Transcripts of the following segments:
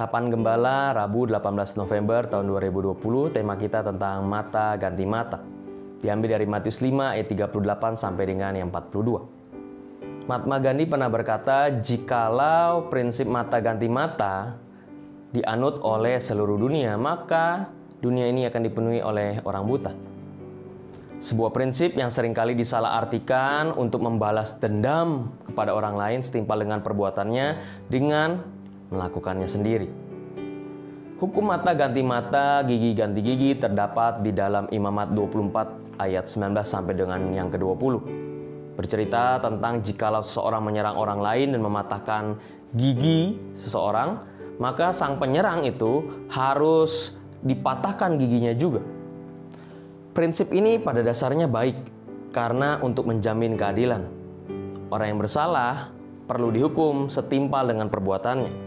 Sapaan Gembala, Rabu 18 November tahun 2020, tema kita tentang mata ganti mata. Diambil dari Matius 5 ayat 38 sampai dengan yang 42. Mahatma Gandhi pernah berkata, jikalau prinsip mata ganti mata dianut oleh seluruh dunia, maka dunia ini akan dipenuhi oleh orang buta. Sebuah prinsip yang seringkali disalahartikan untuk membalas dendam kepada orang lain setimpal dengan perbuatannya dengan melakukannya sendiri. Hukum mata ganti mata, gigi ganti gigi terdapat di dalam Imamat 24 ayat 19 sampai dengan yang ke-20. Bercerita tentang jikalau seseorang menyerang orang lain dan mematahkan gigi seseorang, maka sang penyerang itu harus dipatahkan giginya juga. Prinsip ini pada dasarnya baik karena untuk menjamin keadilan. Orang yang bersalah perlu dihukum setimpal dengan perbuatannya.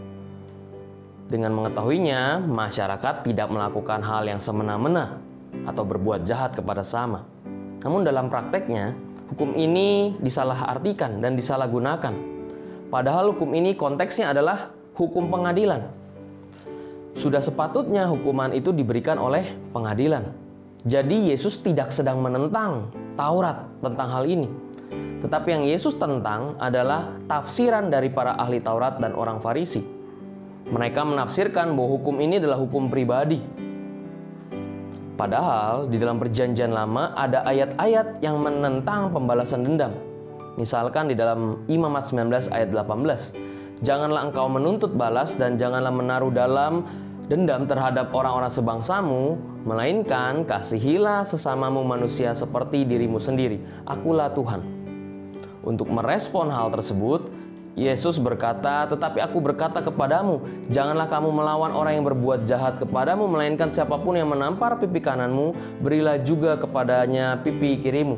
Dengan mengetahuinya, masyarakat tidak melakukan hal yang semena-mena atau berbuat jahat kepada sesama. Namun dalam prakteknya, hukum ini disalahartikan dan disalahgunakan. Padahal hukum ini konteksnya adalah hukum pengadilan. Sudah sepatutnya hukuman itu diberikan oleh pengadilan. Jadi Yesus tidak sedang menentang Taurat tentang hal ini. Tetapi yang Yesus tentang adalah tafsiran dari para ahli Taurat dan orang Farisi. Mereka menafsirkan bahwa hukum ini adalah hukum pribadi. Padahal di dalam Perjanjian Lama ada ayat-ayat yang menentang pembalasan dendam. Misalkan di dalam Imamat 19 ayat 18. Janganlah engkau menuntut balas dan janganlah menaruh dalam dendam terhadap orang-orang sebangsamu, melainkan kasihilah sesamamu manusia seperti dirimu sendiri. Akulah Tuhan. Untuk merespon hal tersebut, Yesus berkata, tetapi aku berkata kepadamu, janganlah kamu melawan orang yang berbuat jahat kepadamu, melainkan siapapun yang menampar pipi kananmu, berilah juga kepadanya pipi kirimu.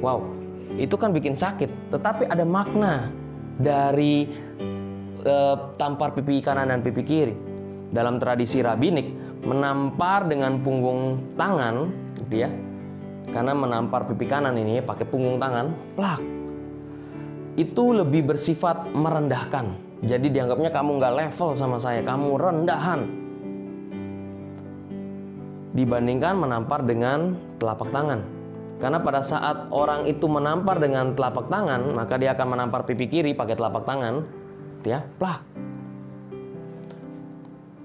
Wow, itu kan bikin sakit. Tetapi ada makna dari tampar pipi kanan dan pipi kiri. Dalam tradisi rabinik, menampar dengan punggung tangan, gitu ya. Karena menampar pipi kanan ini pakai punggung tangan, plak. Itu lebih bersifat merendahkan. Jadi dianggapnya kamu nggak level sama saya, kamu rendahan. Dibandingkan menampar dengan telapak tangan. Karena pada saat orang itu menampar dengan telapak tangan, maka dia akan menampar pipi kiri pakai telapak tangan, ya, plak.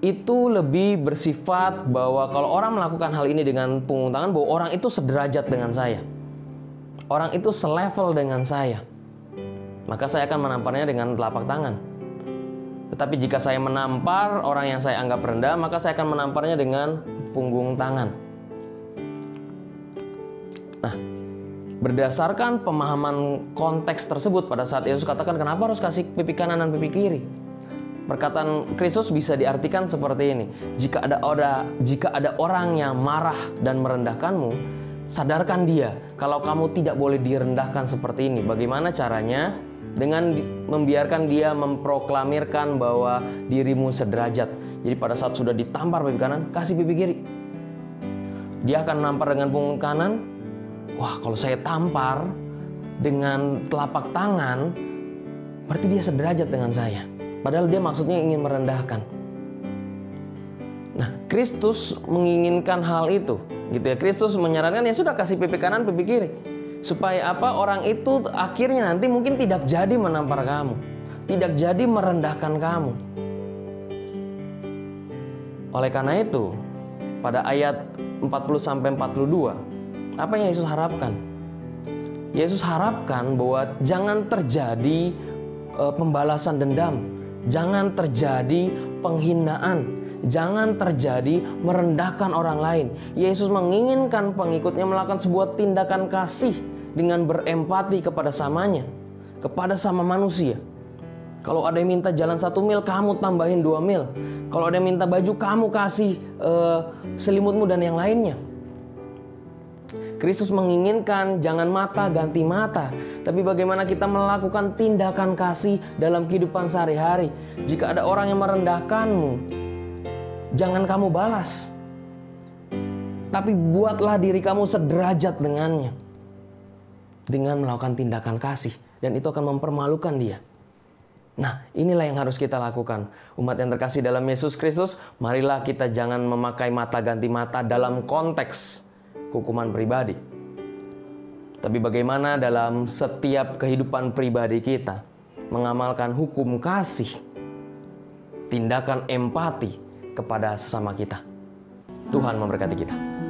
Itu lebih bersifat bahwa kalau orang melakukan hal ini dengan punggung tangan, bahwa orang itu sederajat dengan saya. Orang itu selevel dengan saya. Maka saya akan menamparnya dengan telapak tangan. Tetapi jika saya menampar orang yang saya anggap rendah, maka saya akan menamparnya dengan punggung tangan. Nah, berdasarkan pemahaman konteks tersebut pada saat Yesus katakan kenapa harus kasih pipi kanan dan pipi kiri, perkataan Kristus bisa diartikan seperti ini. Jika ada orang yang marah dan merendahkanmu, sadarkan dia kalau kamu tidak boleh direndahkan seperti ini. Bagaimana caranya? Dengan membiarkan dia memproklamirkan bahwa dirimu sederajat. Jadi pada saat sudah ditampar pipi kanan, kasih pipi kiri. Dia akan nampar dengan punggung kanan. Wah, kalau saya tampar dengan telapak tangan, berarti dia sederajat dengan saya. Padahal dia maksudnya ingin merendahkan. Nah, Kristus menginginkan hal itu, gitu ya. Kristus menyarankan ya sudah kasih pipi kanan, pipi kiri. Supaya apa? Orang itu akhirnya nanti mungkin tidak jadi menampar kamu, tidak jadi merendahkan kamu. Oleh karena itu, pada ayat 40-42, apa yang Yesus harapkan? Yesus harapkan bahwa jangan terjadi pembalasan dendam, jangan terjadi penghinaan, jangan terjadi merendahkan orang lain. Yesus menginginkan pengikutnya melakukan sebuah tindakan kasih dengan berempati kepada samanya, kepada sama manusia. Kalau ada yang minta jalan 1 mil, kamu tambahin 2 mil. Kalau ada yang minta baju, kamu kasih selimutmu dan yang lainnya. Kristus menginginkan jangan mata ganti mata, tapi bagaimana kita melakukan tindakan kasih dalam kehidupan sehari-hari. Jika ada orang yang merendahkanmu, jangan kamu balas, tapi buatlah diri kamu sederajat dengannya dengan melakukan tindakan kasih, dan itu akan mempermalukan dia. Nah, inilah yang harus kita lakukan. Umat yang terkasih dalam Yesus Kristus, marilah kita jangan memakai mata ganti mata dalam konteks hukuman pribadi. Tapi bagaimana dalam setiap kehidupan pribadi kita mengamalkan hukum kasih, tindakan empati kepada sesama kita. Tuhan memberkati kita.